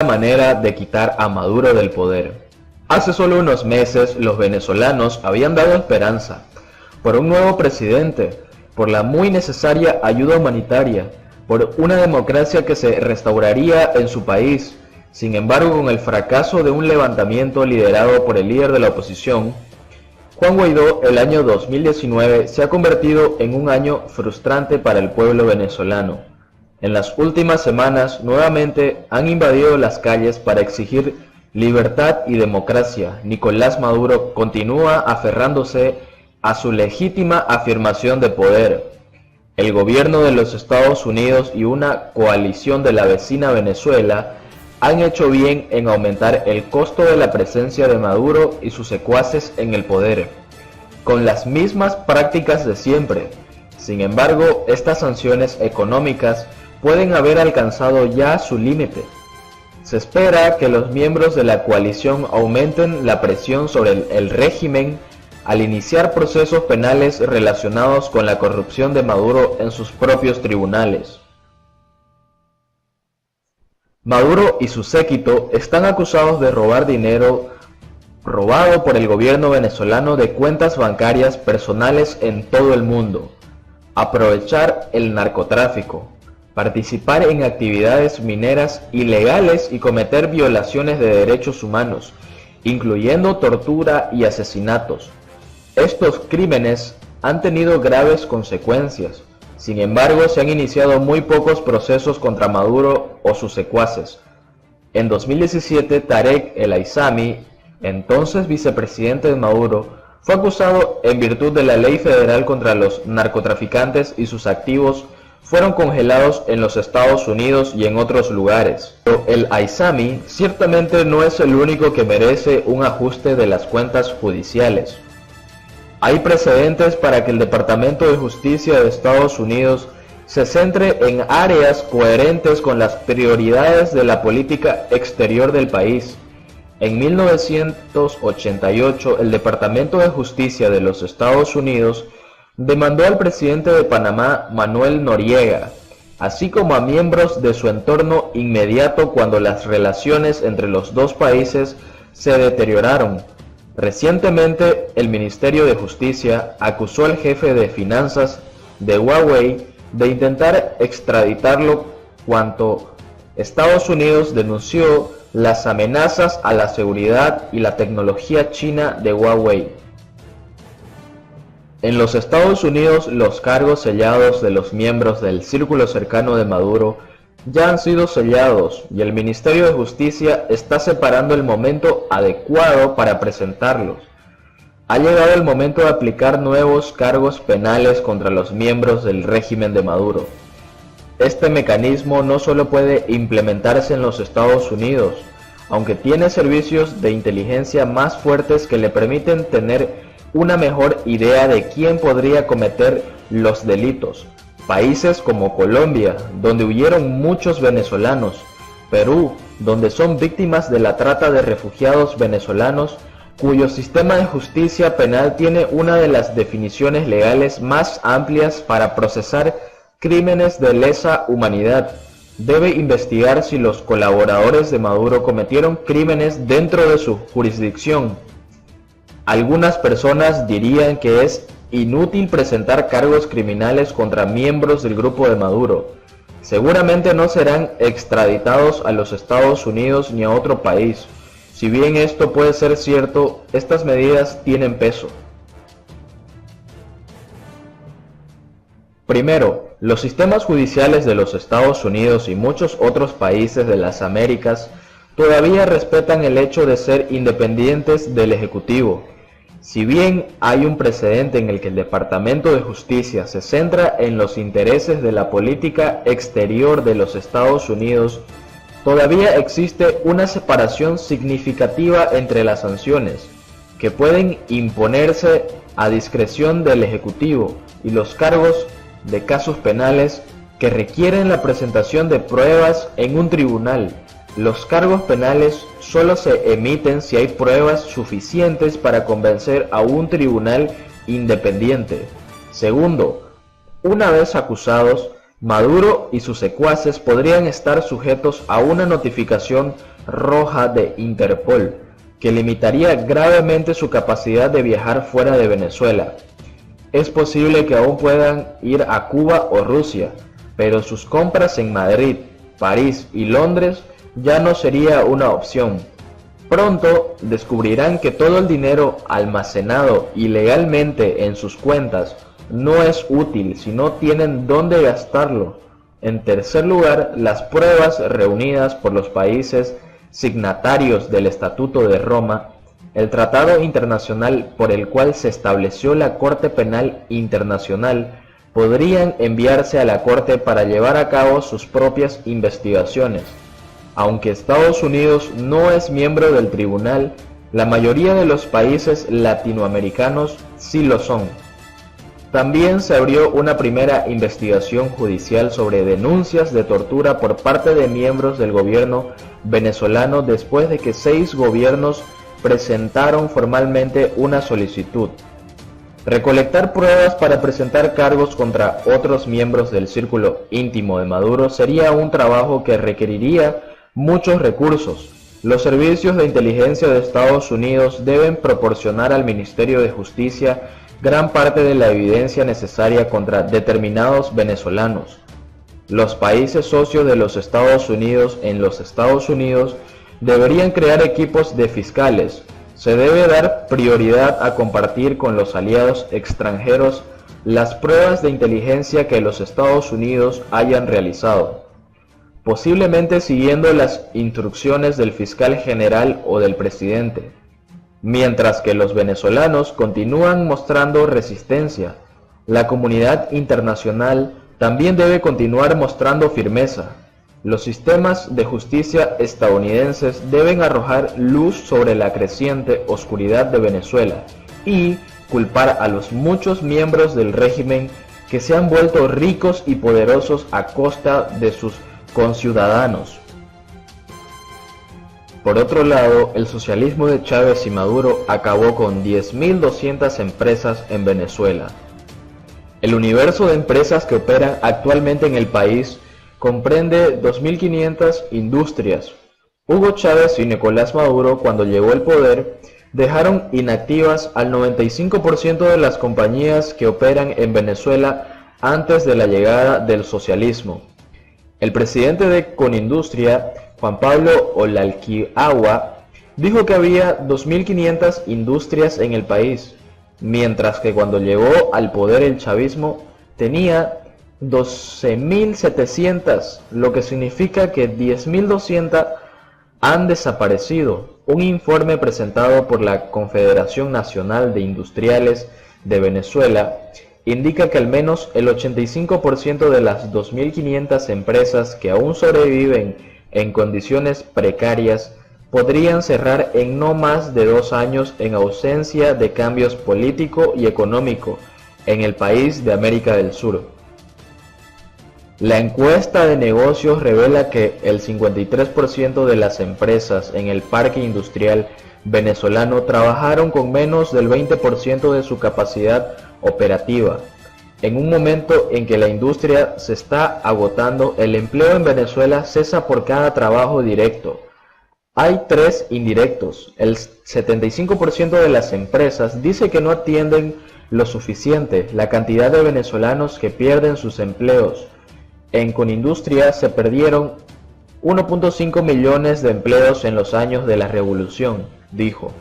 manera de quitar a Maduro del poder. Hace solo unos meses los venezolanos habían dado esperanza por un nuevo presidente, por la muy necesaria ayuda humanitaria, por una democracia que se restauraría en su país. Sin embargo, con el fracaso de un levantamiento liderado por el líder de la oposición, Juan Guaidó, el año 2019 se ha convertido en un año frustrante para el pueblo venezolano. En las últimas semanas, nuevamente han invadido las calles para exigir libertad y democracia. Nicolás Maduro continúa aferrándose a su legítima afirmación de poder. El gobierno de los Estados Unidos y una coalición de la vecina Venezuela han hecho bien en aumentar el costo de la presencia de Maduro y sus secuaces en el poder, con las mismas prácticas de siempre. Sin embargo, estas sanciones económicas pueden haber alcanzado ya su límite. Se espera que los miembros de la coalición aumenten la presión sobre el régimen al iniciar procesos penales relacionados con la corrupción de Maduro en sus propios tribunales. Maduro y su séquito están acusados de robar dinero robado por el gobierno venezolano de cuentas bancarias personales en todo el mundo, aprovechar el narcotráfico, participar en actividades mineras ilegales y cometer violaciones de derechos humanos, incluyendo tortura y asesinatos. Estos crímenes han tenido graves consecuencias. Sin embargo, se han iniciado muy pocos procesos contra Maduro o sus secuaces. En 2017, Tarek El Aissami, entonces vicepresidente de Maduro, fue acusado en virtud de la ley federal contra los narcotraficantes y sus activos fueron congelados en los Estados Unidos y en otros lugares. Pero El Aissami ciertamente no es el único que merece un ajuste de las cuentas judiciales. Hay precedentes para que el Departamento de Justicia de Estados Unidos se centre en áreas coherentes con las prioridades de la política exterior del país. En 1988, el Departamento de Justicia de los Estados Unidos demandó al presidente de Panamá, Manuel Noriega, así como a miembros de su entorno inmediato cuando las relaciones entre los dos países se deterioraron. Recientemente, el Ministerio de Justicia acusó al jefe de finanzas de Huawei de intentar extraditarlo cuando Estados Unidos denunció las amenazas a la seguridad y la tecnología china de Huawei. En los Estados Unidos, los cargos sellados de los miembros del círculo cercano de Maduro ya han sido sellados y el Ministerio de Justicia está separando el momento adecuado para presentarlos. Ha llegado el momento de aplicar nuevos cargos penales contra los miembros del régimen de Maduro. Este mecanismo no solo puede implementarse en los Estados Unidos, aunque tiene servicios de inteligencia más fuertes que le permiten tener una mejor idea de quién podría cometer los delitos. Países como Colombia, donde huyeron muchos venezolanos, Perú, donde son víctimas de la trata de refugiados venezolanos, cuyo sistema de justicia penal tiene una de las definiciones legales más amplias para procesar crímenes de lesa humanidad, debe investigar si los colaboradores de Maduro cometieron crímenes dentro de su jurisdicción. Algunas personas dirían que es inútil presentar cargos criminales contra miembros del grupo de Maduro. Seguramente no serán extraditados a los Estados Unidos ni a otro país. Si bien esto puede ser cierto, estas medidas tienen peso. Primero, los sistemas judiciales de los Estados Unidos y muchos otros países de las Américas todavía respetan el hecho de ser independientes del Ejecutivo. Si bien hay un precedente en el que el Departamento de Justicia se centra en los intereses de la política exterior de los Estados Unidos, todavía existe una separación significativa entre las sanciones, que pueden imponerse a discreción del Ejecutivo, y los cargos de casos penales que requieren la presentación de pruebas en un tribunal. Los cargos penales solo se emiten si hay pruebas suficientes para convencer a un tribunal independiente. Segundo, una vez acusados, Maduro y sus secuaces podrían estar sujetos a una notificación roja de Interpol, que limitaría gravemente su capacidad de viajar fuera de Venezuela. Es posible que aún puedan ir a Cuba o Rusia, pero sus compras en Madrid, París y Londres ya no sería una opción. Pronto descubrirán que todo el dinero almacenado ilegalmente en sus cuentas no es útil si no tienen dónde gastarlo. En tercer lugar, las pruebas reunidas por los países signatarios del Estatuto de Roma, el tratado internacional por el cual se estableció la Corte Penal Internacional, podrían enviarse a la Corte para llevar a cabo sus propias investigaciones. Aunque Estados Unidos no es miembro del tribunal, la mayoría de los países latinoamericanos sí lo son. También se abrió una primera investigación judicial sobre denuncias de tortura por parte de miembros del gobierno venezolano después de que 6 gobiernos presentaron formalmente una solicitud. Recolectar pruebas para presentar cargos contra otros miembros del círculo íntimo de Maduro sería un trabajo que requeriría muchos recursos. Los servicios de inteligencia de Estados Unidos deben proporcionar al Ministerio de Justicia gran parte de la evidencia necesaria contra determinados venezolanos. Los países socios de los Estados Unidos en los Estados Unidos deberían crear equipos de fiscales. Se debe dar prioridad a compartir con los aliados extranjeros las pruebas de inteligencia que los Estados Unidos hayan realizado, posiblemente siguiendo las instrucciones del fiscal general o del presidente. Mientras que los venezolanos continúan mostrando resistencia, la comunidad internacional también debe continuar mostrando firmeza. Los sistemas de justicia estadounidenses deben arrojar luz sobre la creciente oscuridad de Venezuela y culpar a los muchos miembros del régimen que se han vuelto ricos y poderosos a costa de sus conciudadanos. Por otro lado, el socialismo de Chávez y Maduro acabó con 10.200 empresas en Venezuela. El universo de empresas que operan actualmente en el país comprende 2.500 industrias. Hugo Chávez y Nicolás Maduro, cuando llegó al poder, dejaron inactivas al 95% de las compañías que operan en Venezuela antes de la llegada del socialismo. El presidente de Conindustria, Juan Pablo Olalquiagua, dijo que había 2.500 industrias en el país, mientras que cuando llegó al poder el chavismo tenía 12.700, lo que significa que 10.200 han desaparecido. Un informe presentado por la Confederación Nacional de Industriales de Venezuela indica que al menos el 85% de las 2.500 empresas que aún sobreviven en condiciones precarias podrían cerrar en no más de 2 años en ausencia de cambios político y económico en el país de América del Sur. La encuesta de negocios revela que el 53% de las empresas en el parque industrial venezolano trabajaron con menos del 20% de su capacidad operativa. En un momento en que la industria se está agotando, el empleo en Venezuela cesa por cada trabajo directo. Hay 3 indirectos. El 75% de las empresas dice que no atienden lo suficiente la cantidad de venezolanos que pierden sus empleos. En Conindustria se perdieron 1.5 millones de empleos en los años de la revolución, dijo.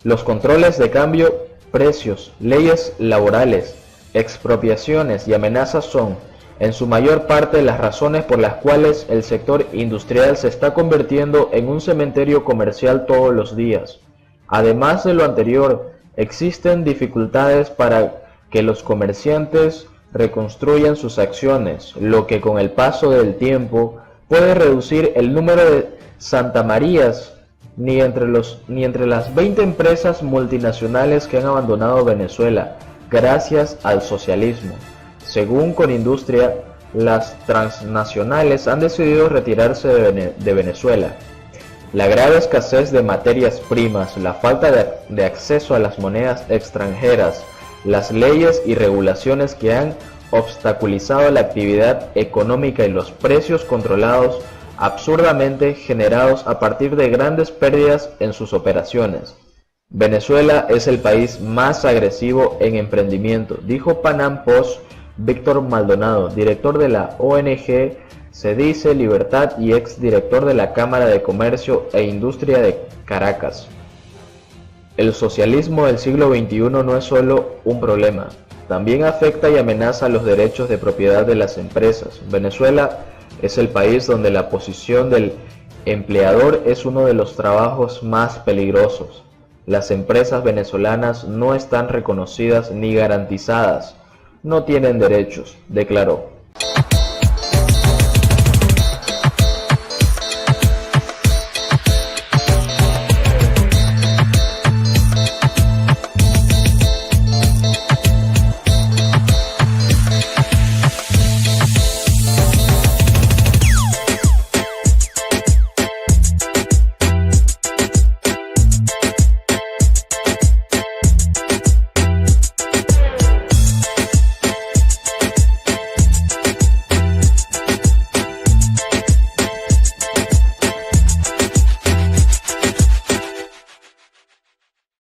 Los controles de cambio, precios, leyes laborales, expropiaciones y amenazas son, en su mayor parte, las razones por las cuales el sector industrial se está convirtiendo en un cementerio comercial todos los días. Además de lo anterior, existen dificultades para que los comerciantes reconstruyan sus acciones, lo que con el paso del tiempo puede reducir el número de Santa Marías ni entre las 20 empresas multinacionales que han abandonado Venezuela gracias al socialismo. Según Conindustria, las transnacionales han decidido retirarse de Venezuela. La grave escasez de materias primas, la falta de acceso a las monedas extranjeras, las leyes y regulaciones que han obstaculizado la actividad económica y los precios controlados absurdamente generados a partir de grandes pérdidas en sus operaciones. Venezuela es el país más agresivo en emprendimiento, dijo Panam Post Víctor Maldonado, director de la ONG Cedice Libertad y exdirector de la Cámara de Comercio e Industria de Caracas. El socialismo del siglo XXI no es solo un problema, también afecta y amenaza los derechos de propiedad de las empresas. Venezuela es el país donde la posición del empleador es uno de los trabajos más peligrosos. Las empresas venezolanas no están reconocidas ni garantizadas, no tienen derechos, declaró.